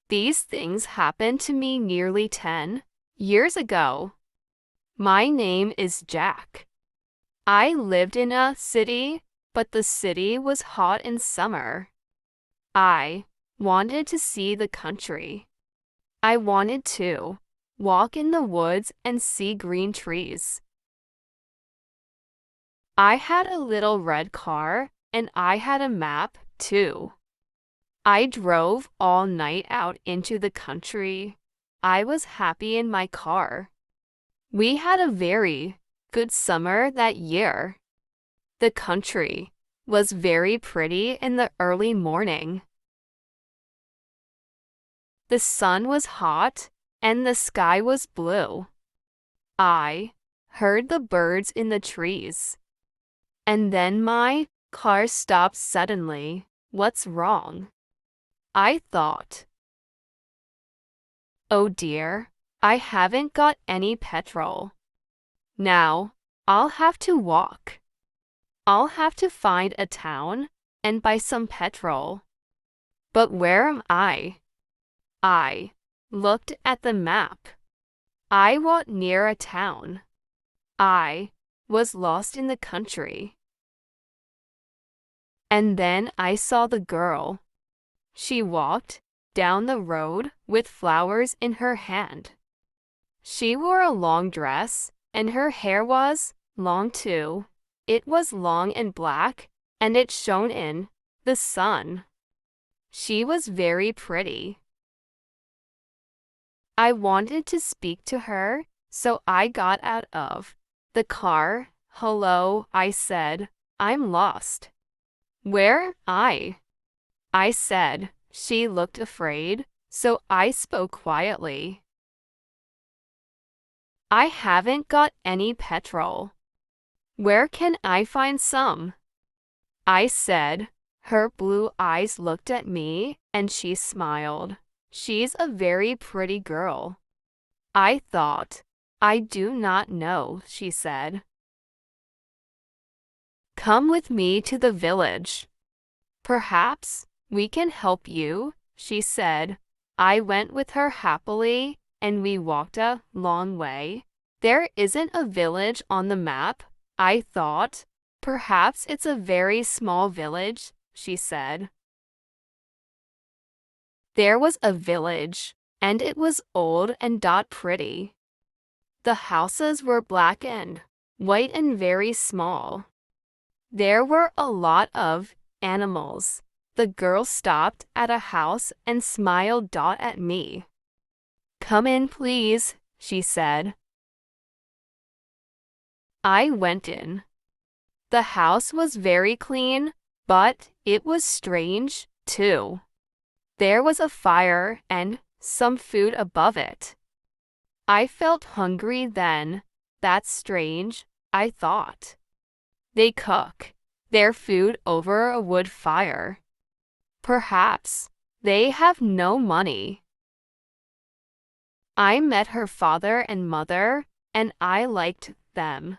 These things happened to me nearly 10 years ago. My name is Jack. I lived in a city, but the city was hot in summer. I wanted to see the country. I wanted to walk in the woods and see green trees. I had a little red car, and I had a map, too. I drove all night out into the country. I was happy in my car. We had a very good summer that year. The country was very pretty in the early morning. The sun was hot, and the sky was blue. I heard the birds in the trees. And then my car stopped suddenly. What's wrong? I thought. Oh dear, I haven't got any petrol. Now, I'll have to walk. I'll have to find a town and buy some petrol. But where am I? I looked at the map. I was near a town. I was lost in the country. And then I saw the girl. She walked down the road with flowers in her hand. She wore a long dress, and her hair was long too. It was long and black, and it shone in the sun. She was very pretty. I wanted to speak to her, so I got out of the car. Hello, I said. I'm lost. Where am I? I said. She looked afraid, so I spoke quietly. I haven't got any petrol. Where can I find some? I said. Her blue eyes looked at me, and she smiled. She's a very pretty girl. I thought. I do not know, she said. Come with me to the village. Perhaps we can help you, she said. I went with her happily, and we walked a long way. There isn't a village on the map, I thought. Perhaps it's a very small village, she said. There was a village, and it was old and pretty. The houses were black and white and very small. There were a lot of animals. The girl stopped at a house and smiled at me. Come in, please, she said. I went in. The house was very clean, but it was strange, too. There was a fire and some food above it. I felt hungry then. That's strange, I thought. They cook their food over a wood fire. Perhaps they have no money. I met her father and mother, and I liked them.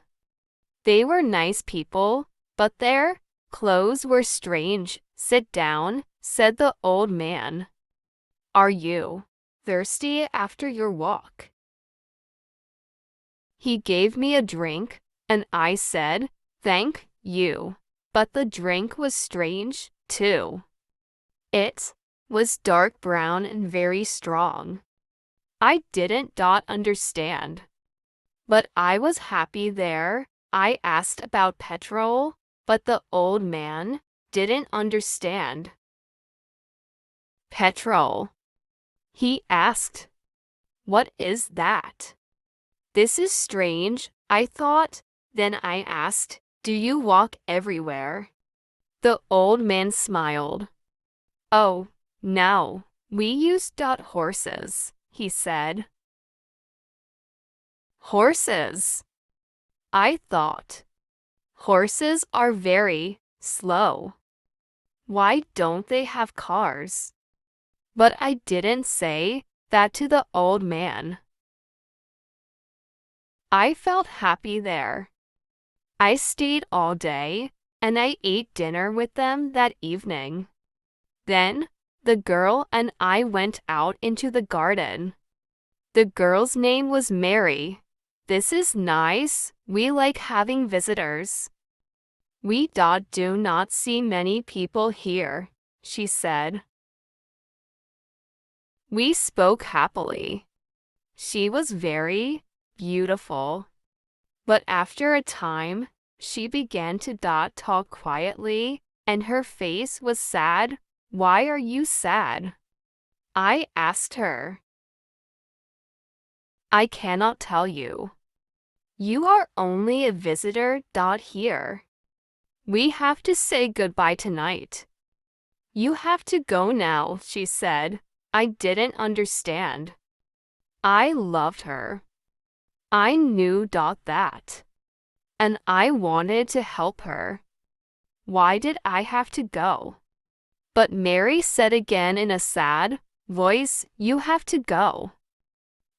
They were nice people, but their clothes were strange. Sit down, said the old man. Are you thirsty after your walk? He gave me a drink, and I said, thank you. But the drink was strange, too. It was dark brown and very strong. I didn't understand. But I was happy there. I asked about petrol, but the old man didn't understand. Petrol, he asked. What is that? This is strange, I thought. Then I asked, do you walk everywhere? The old man smiled. Oh, no, we use horses, he said. Horses, I thought. Horses are very slow. Why don't they have cars? But I didn't say that to the old man. I felt happy there. I stayed all day, and I ate dinner with them that evening. Then, The girl and I went out into the garden. The girl's name was Mary. This is nice. We like having visitors. We do not see many people here, she said. We spoke happily. She was very beautiful. But after a time, she began to talk quietly, and her face was sad. Why are you sad? I asked her. I cannot tell you. You are only a visitor here. We have to say goodbye tonight. You have to go now, she said. I didn't understand. I loved her. I knew that. And I wanted to help her. Why did I have to go? But Mary said again in a sad voice, you have to go.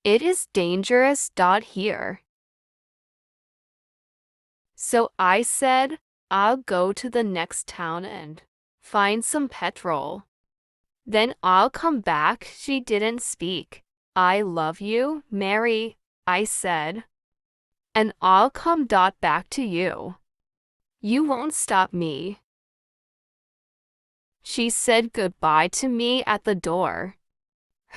It is dangerous here. So I said, I'll go to the next town and find some petrol. Then I'll come back. She didn't speak. I love you, Mary, I said. And I'll come back to you. You won't stop me. She said goodbye to me at the door.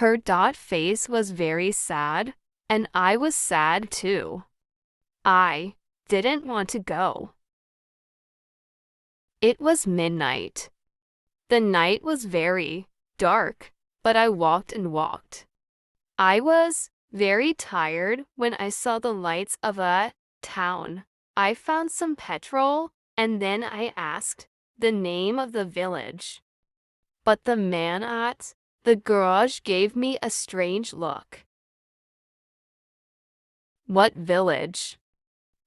Her face was very sad, and I was sad too. I didn't want to go. It was midnight. The night was very dark, but I walked and walked. I was very tired when I saw the lights of a town. I found some petrol, and then I asked the name of the village. But the man at the garage gave me a strange look. What village?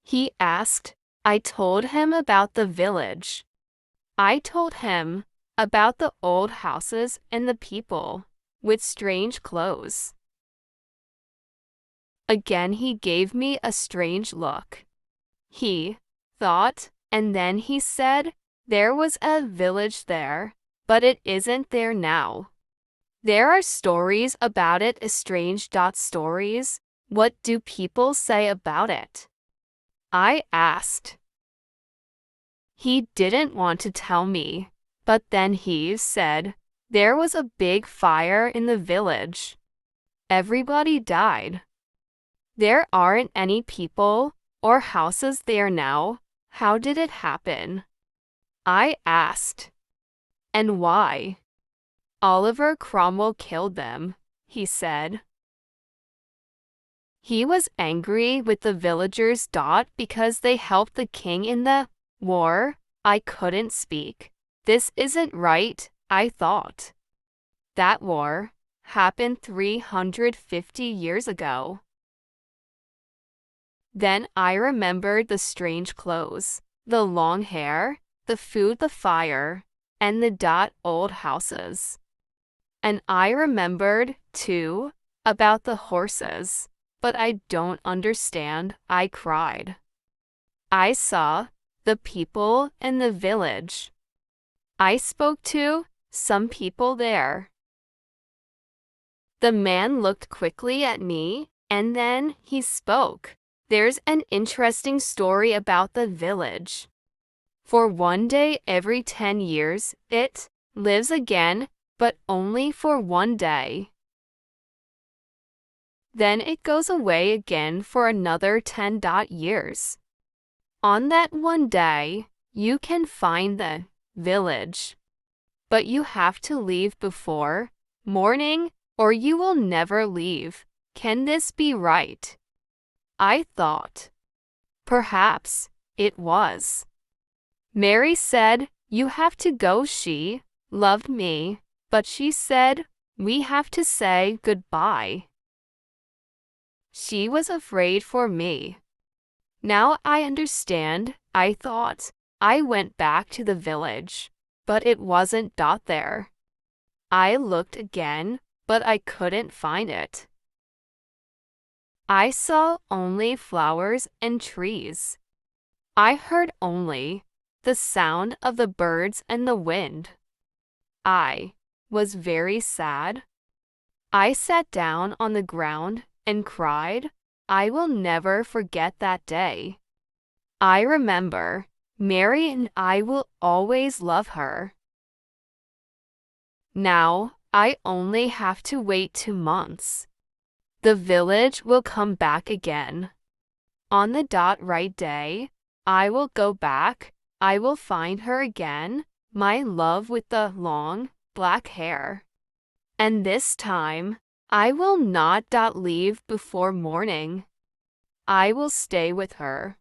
He asked. I told him about the village. I told him about the old houses and the people with strange clothes. Again he gave me a strange look. He thought, and then he said, there was a village there, but it isn't there now. There are stories about it, strange stories. What do people say about it? I asked. He didn't want to tell me, but then he said, there was a big fire in the village. Everybody died. There aren't any people or houses there now. How did it happen? I asked. And why? Oliver Cromwell killed them, he said. He was angry with the villagers because they helped the king in the war. I couldn't speak. This isn't right, I thought. That war happened 350 years ago. Then I remembered the strange clothes, the long hair, the food, the fire, and the old houses. And I remembered, too, about the horses, but I don't understand, I cried. I saw the people in the village. I spoke to some people there. The man looked quickly at me, and then he spoke. There's an interesting story about the village. For one day every 10 years, it lives again, but only for one day. Then it goes away again for another 10 years. On that one day, you can find the village. But you have to leave before morning, or you will never leave. Can this be right? I thought. Perhaps it was. Mary said, you have to go. She loved me, but she said, we have to say goodbye. She was afraid for me. Now I understand, I thought. I went back to the village, but it wasn't there. I looked again, but I couldn't find it. I saw only flowers and trees. I heard only the sound of the birds and the wind. I was very sad. I sat down on the ground and cried. I will never forget that day. I remember, Mary and I will always love her. Now, I only have to wait 2 months. The village will come back again. On the right day, I will go back. I will find her again, my love with the long, black hair. And this time, I will not leave before morning. I will stay with her.